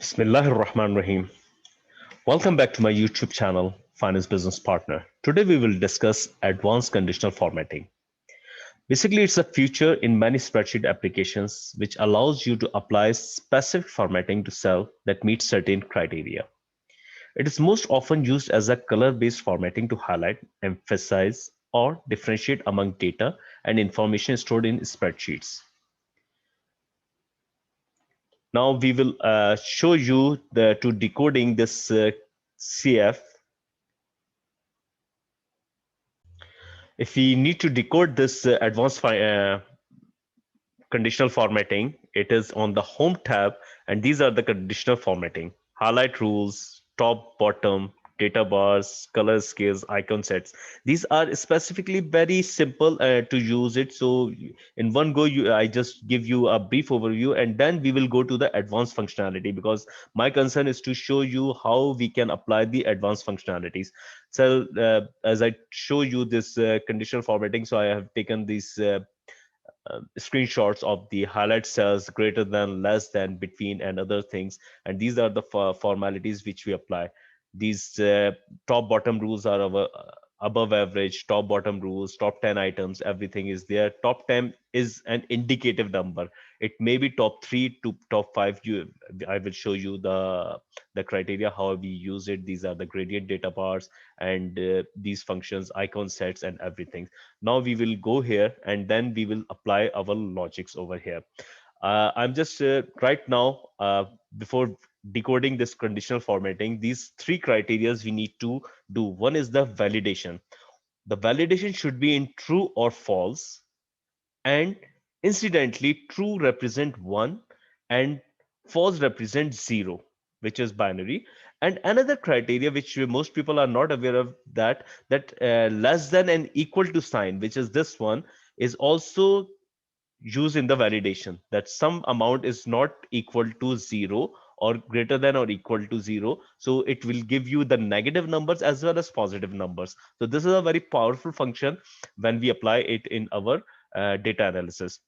Bismillahir Rahmanir Rahim. Welcome back to my YouTube channel, Finance Business Partner. Today we will discuss advanced conditional formatting. Basically, it's a feature in many spreadsheet applications which allows you to apply specific formatting to cell that meets certain criteria. It is most often used as a color-based formatting to highlight, emphasize, or differentiate among data and information stored in spreadsheets. Now we will show you to decoding this CF. If we need to decode this advanced conditional formatting, it is on the home tab, and these are the conditional formatting: highlight rules, top, bottom, data bars, color scales, icon sets. These are specifically very simple to use it. So in one go, I just give you a brief overview, and then we will go to the advanced functionality, because my concern is to show you how we can apply the advanced functionalities. So as I show you this conditional formatting, so I have taken these screenshots of the highlight cells, greater than, less than, between, and other things. And these are the formalities which we apply. These top bottom rules are above average, top bottom rules, top 10 items, everything is there. Top 10 is an indicative number. It may be top 3 to top 5. I will show you the criteria how we use it. These are the gradient data bars, and these functions, icon sets, and everything. Now we will go here, and then we will apply our logics over here. I'm just right now, before decoding this conditional formatting, these three criterias we need to do. One is the validation. The validation should be in true or false, and incidentally, true represent 1 and false represent 0, which is binary. And another criteria which most people are not aware of, that less than and equal to sign, which is this one, is also used in the validation, that some amount is not equal to 0 or greater than or equal to 0. So it will give you the negative numbers as well as positive numbers. So this is a very powerful function when we apply it in our data analysis.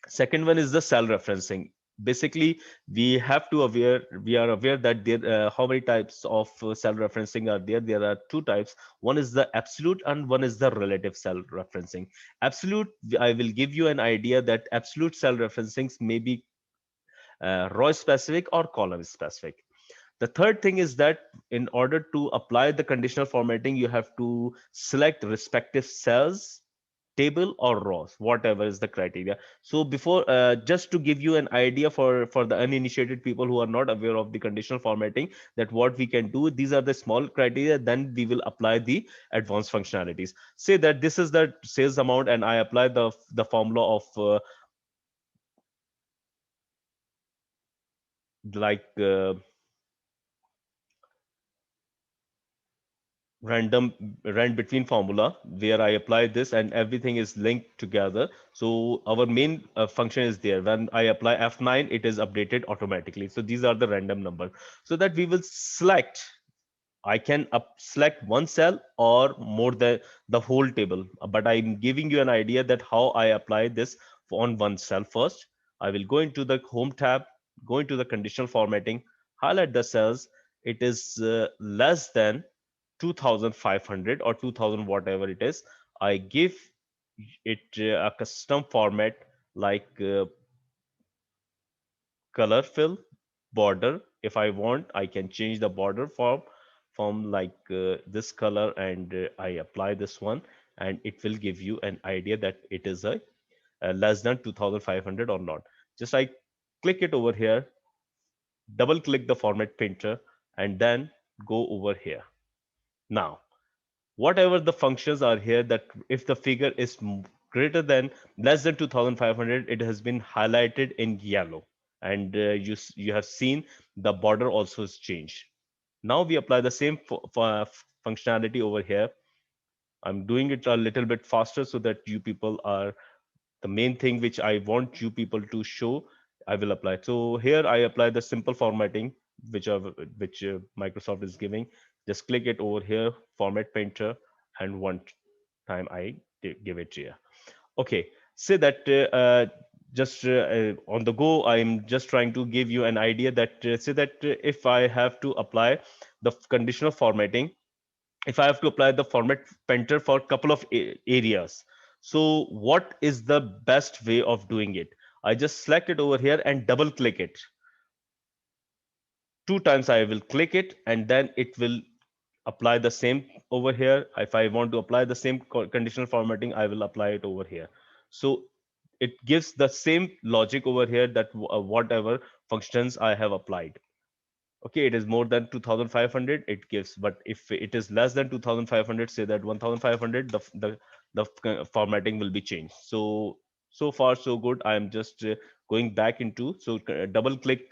Second one is the cell referencing. Basically, we are aware that there how many types of cell referencing are there. There are two types. One is the absolute and one is the relative cell referencing. Absolute, I will give you an idea that absolute cell referencings may be row specific or column specific. The third thing is that in order to apply the conditional formatting, you have to select respective cells, table, or rows, whatever is the criteria. So before, just to give you an idea for the uninitiated people who are not aware of the conditional formatting, that what we can do, these are the small criteria, then we will apply the advanced functionalities. Say that this is the sales amount, and I apply the formula of like random rand between formula, where I apply this and everything is linked together. So our main function is there. When I apply F9, it is updated automatically. So these are the random numbers. So that we will select, I can select one cell or more than the whole table. But I'm giving you an idea that how I apply this on one cell first. I will go into the home tab, go into the conditional formatting, highlight the cells. It is less than 2500 or 2000, whatever it is. I give it a custom format like color fill, border. If I want, I can change the border from like this color, and I apply this one, and it will give you an idea that it is a less than 2500 or not. Just I click it over here, double click the format painter, and then go over here. Now whatever the functions are here, that if the figure is greater than, less than 2500, it has been highlighted in yellow, and you have seen the border also is changed. Now we apply the same functionality over here. I'm doing it a little bit faster so that you people are, the main thing which I want you people to show, I will apply. So here I apply the simple formatting which Microsoft is giving. Just click it over here, format painter, and one time I give it here. Okay, say that just on the go, I'm just trying to give you an idea that say that if I have to apply the conditional formatting, if I have to apply the format painter for a couple of areas, so what is the best way of doing it? I just select it over here and double click it. Two times I will click it, and then it will apply the same over here. If I want to apply the same conditional formatting, I will apply it over here. So it gives the same logic over here that whatever functions I have applied. Okay, it is more than 2500, it gives, but if it is less than 2500, say that 1500, the formatting will be changed. So so far so good. I am just going back into, so double click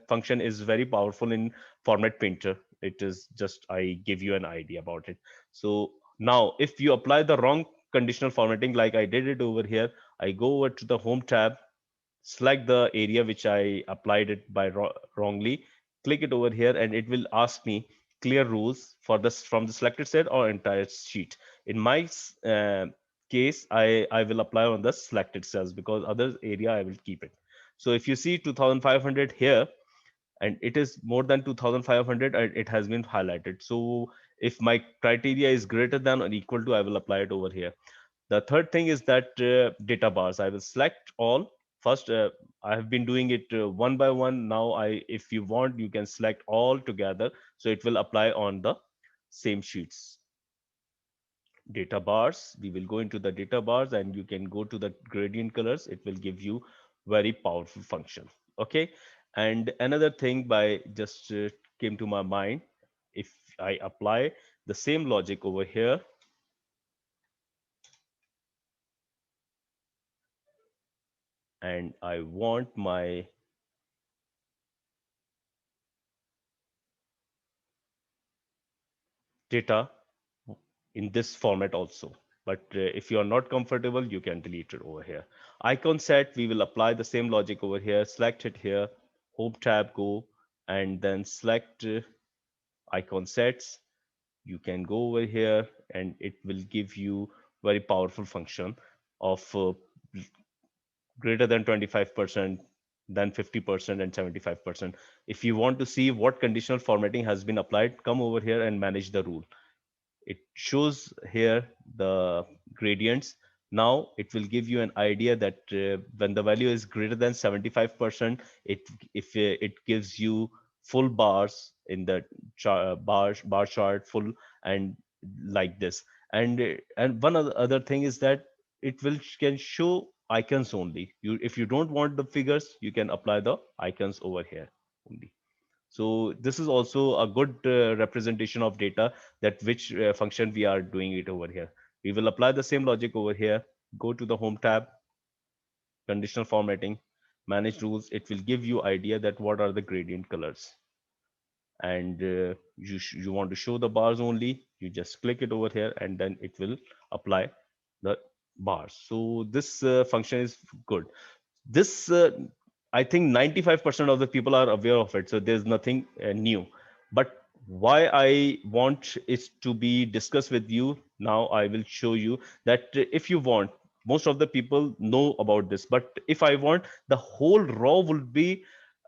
function is very powerful in format painter. It is just, I give you an idea about it. So now if you apply the wrong conditional formatting like I did it over here, I go over to the home tab, select the area which I applied it by wrongly, click it over here, and it will ask me clear rules for this from the selected set or entire sheet. In my case, I will apply on the selected cells, because other area I will keep it. So if you see 2500 here, and it is more than 2500, and it has been highlighted. So if my criteria is greater than or equal to, I will apply it over here. The third thing is that data bars, I will select all first. I have been doing it one by one. Now I, if you want, you can select all together, so it will apply on the same sheets. Data bars, we will go into the data bars, and you can go to the gradient colors. It will give you very powerful function. Okay. And another thing by just came to my mind, if I apply the same logic over here, and I want my data in this format also, but if you are not comfortable, you can delete it over here. Icon set, we will apply the same logic over here, select it here, home tab, go, and then select icon sets. You can go over here, and it will give you very powerful function of greater than 25%, then 50%, and 75%. If you want to see what conditional formatting has been applied, come over here and manage the rule. It shows here the gradients. Now it will give you an idea that when the value is greater than 75%, it, if it gives you full bars in the bar chart full, and like this. And one other thing is that it will can show icons only. You, if you don't want the figures, you can apply the icons over here only. So this is also a good representation of data, that which function we are doing it over here. We will apply the same logic over here. Go to the home tab, conditional formatting, manage rules. It will give you idea that what are the gradient colors. And you want to show the bars only, you just click it over here, and then it will apply the bars. So this function is good. This I think 95% of the people are aware of it, so there's nothing new. But why I want it to be discussed with you now, I will show you that if you want, most of the people know about this, but if I want, the whole row will be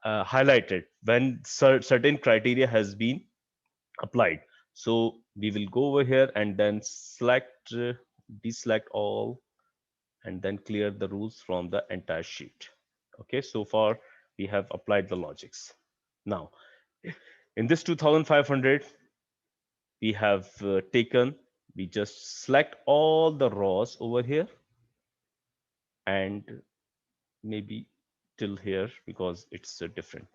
highlighted when certain criteria has been applied. So we will go over here and then select deselect all, and then clear the rules from the entire sheet. Okay, so far we have applied the logics. Now, in this 2500, we have taken, we just select all the rows over here, and maybe till here, because it's a different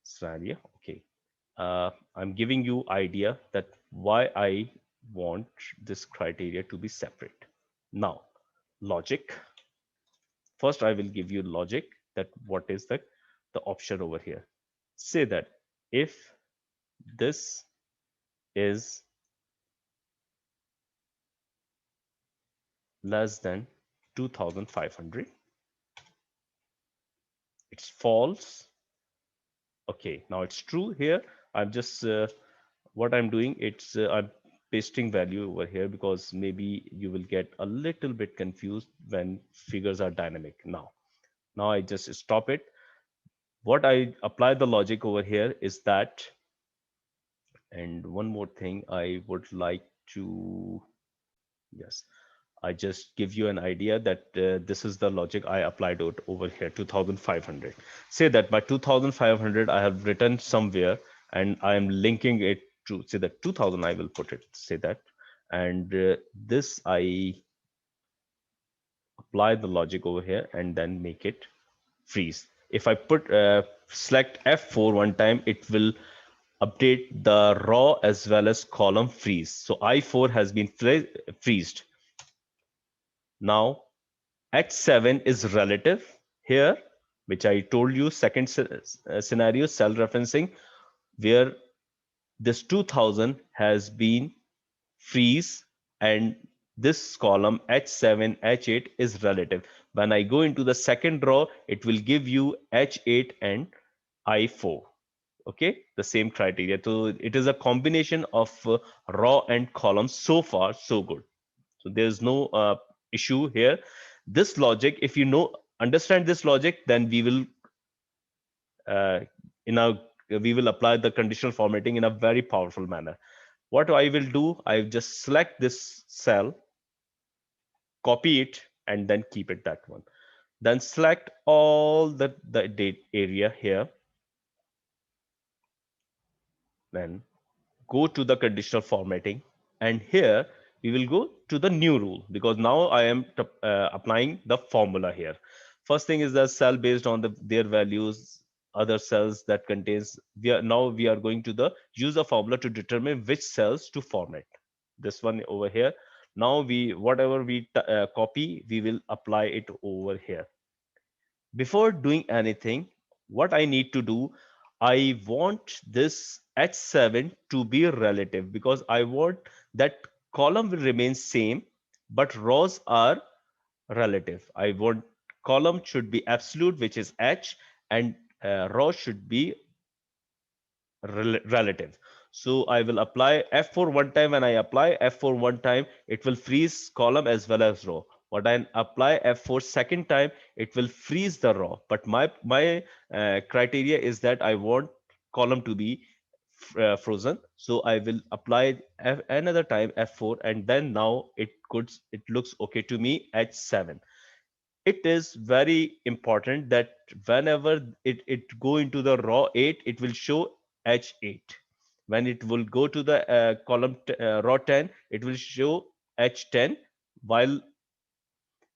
scenario. Okay, I'm giving you idea that why I want this criteria to be separate. Now, logic. First, I will give you logic, that what is the option over here. Say that if this is less than 2500, it's false. Okay, now it's true here. I'm just what I'm doing, it's I'm pasting value over here, because maybe you will get a little bit confused when figures are dynamic. Now Now I just stop it. What I apply the logic over here is that, and one more thing I would like to, yes, I just give you an idea that this is the logic I applied over here, 2500. Say that by 2500 I have written somewhere and I am linking it to, say that 2000, I will put it, say that. And this I apply the logic over here and then make it freeze. If I put select F4 one time, it will update the raw as well as column freeze. So I4 has been freezed. Now H7 is relative here, which I told you, second scenario, cell referencing, where this 2000 has been freeze, and this column H7, H8 is relative. When I go into the second row, it will give you H8 and I4. Okay, the same criteria. So it is a combination of raw and columns. So far, so good. So there's no issue here. This logic, if you know, understand this logic, then we will uh, in our we will apply the conditional formatting in a very powerful manner. What I will do, I just select this cell, copy it, and then keep it that one. Then select all the date area here, then go to the conditional formatting, and here we will go to the new rule, because now I am applying the formula here. First thing is the cell based on their values, other cells that contains, we are going to the use a formula to determine which cells to format. This one over here. Now we, whatever we copy, we will apply it over here. Before doing anything, what I need to do, I want this H7 to be relative, because I want that column will remain same, but rows are relative. I want column should be absolute, which is H, and row should be relative. So I will apply F4 one time. When I apply F4 one time, it will freeze column as well as row. When I apply F4 second time, it will freeze the row. But my criteria is that I want column to be frozen. So I will apply another time F4, and then now it looks okay to me at 7. It is very important that whenever it go into the raw 8, it will show H8. When it will go to the column raw 10, it will show H10, while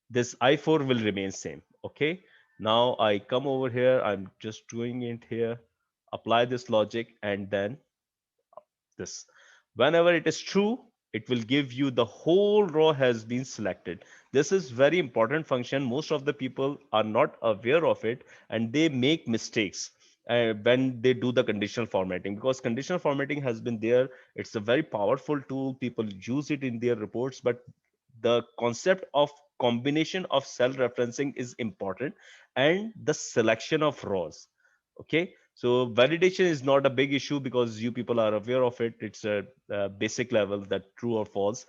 this I4 will remain same. Okay, now I come over here, I'm just doing it here, apply this logic, and then this. Whenever it is true, it will give you the whole row has been selected. This is very important function. Most of the people are not aware of it, and they make mistakes when they do the conditional formatting, because conditional formatting has been there. It's a very powerful tool. People use it in their reports, but the concept of combination of cell referencing is important, and the selection of rows. Okay, so validation is not a big issue because you people are aware of it. It's a basic level that true or false,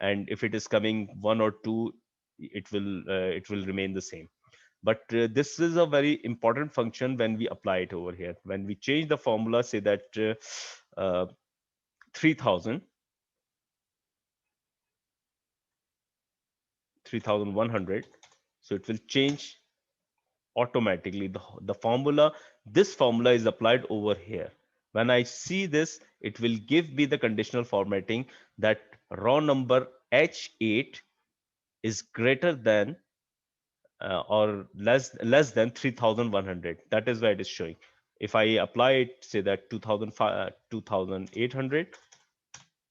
and if it is coming one or two, it will remain the same. But this is a very important function when we apply it over here. When we change the formula, say that 3000, 3100, so it will change automatically the formula. This formula is applied over here. When I see this, it will give me the conditional formatting that raw number H8 is greater than or less than 3100. That is why it is showing. If I apply it, say that 2800,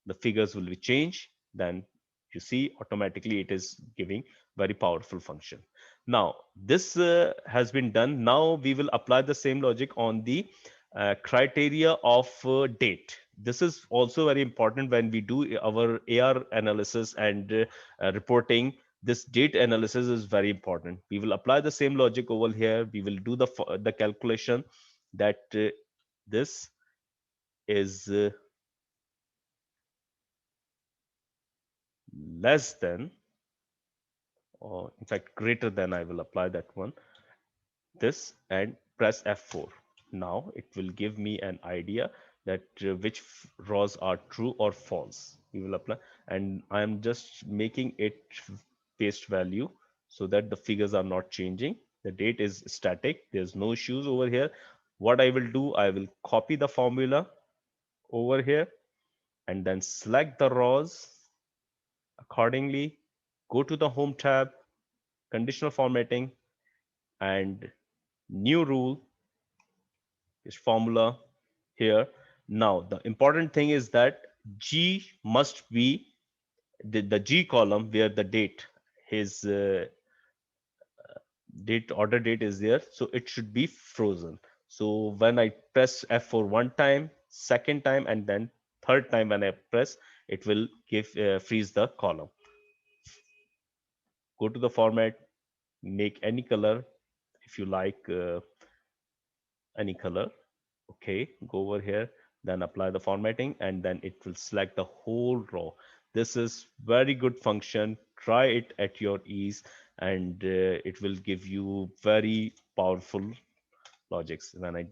the figures will be changed. Then you see automatically it is giving very powerful function. Now this has been done. Now we will apply the same logic on the criteria of date. This is also very important when we do our AR analysis and reporting. This date analysis is very important. We will apply the same logic over here. We will do the calculation that this is less than, or in fact greater than, I will apply that one. this and press F4. Now it will give me an idea that which rows are true or false. We will apply, and I am just making it paste value so that the figures are not changing. The date is static. There's no issues over here. What I will do, I will copy the formula over here and then select the rows accordingly. Go to the home tab, conditional formatting, and new rule is formula here. Now, the important thing is that G must be the G column where the date, his date, order date is there. So it should be frozen. So when I press F4 one time, second time, and then third time when I press, it will give freeze the column. Go to the format, make any color if you like, any color. Okay, go over here, then apply the formatting, and then it will select the whole row. This is very good function. Try it at your ease, and it will give you very powerful logics. When I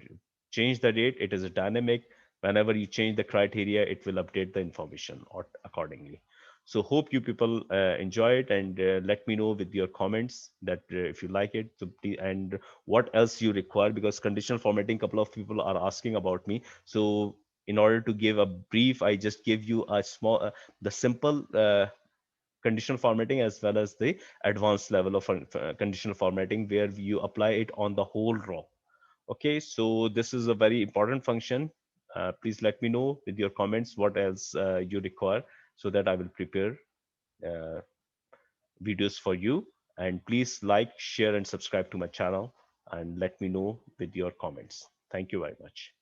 change the date, it is a dynamic. Whenever you change the criteria, it will update the information or accordingly. So hope you people enjoy it, and let me know with your comments that if you like it, and what else you require, because conditional formatting, couple of people are asking about me. So in order to give a brief, I just give you a small the simple conditional formatting as well as the advanced level of conditional formatting where you apply it on the whole row. Okay, so this is a very important function. Please let me know with your comments what else you require so that I will prepare uh, videos for you. And please like, share, and subscribe to my channel and let me know with your comments. Thank you very much.